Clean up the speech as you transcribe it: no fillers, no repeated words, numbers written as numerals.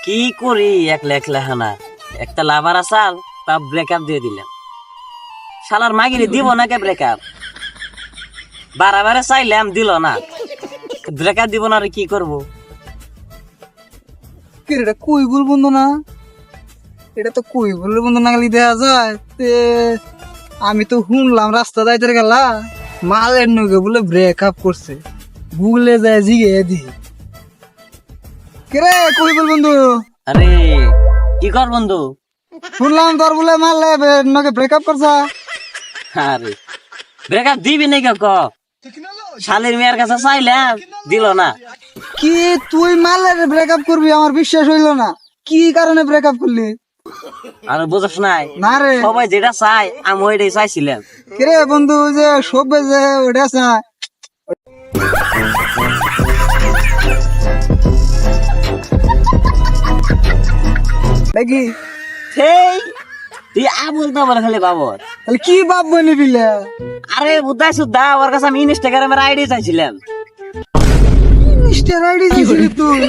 কি করি একলা একলা হানা একটা লাভার আসাল তা ব্রেকআপ দিয়ে দিলাম। শালার মাগিরি দিব না কে ব্রেকআপ, বারে চাইলাম দিল না, ব্রেকআপ দিব না আর কি করব। এটা কই বল বন্ধু না, এটা তো কই বলের বন্ধু না গেলে দেওয়া যায়। তে আমি তো শুনলাম রাস্তা যাইতে গেলা মালের নগে বলে ব্রেকআপ করছে, গুগলে যায় জিগে দি কে কই বল বন্ধু। আরে কি কর বন্ধু? শুনলাম তোর বলে মালে নগে ব্রেকআপ করছা। আরে ব্রেকআপ দিবি নাকি ক, শালির মেয়ের কাছে চাইলাম দিল না। কি তুই মালের ব্রেকআপ করবি? আমার বিশ্বাস হইল না। কি কারণে ব্রেকআপ করলি? আর বুঝছ নাই, না রে সবাই যেটা চাই আমি ওইটাই চাইছিলাম। কে বন্ধু যে সব যে ওটা চায় নাকি? সেই তুই আবুল তাবল খালি বাবর। তাহলে কি বাপ বনি বিলে? আরে বুদ্ধাই সুদ্ধা ওর কাছে আমি ইনস্টাগ্রামের আইডি চাইছিলাম। ইনস্টার আইডি দিছিলি তুই?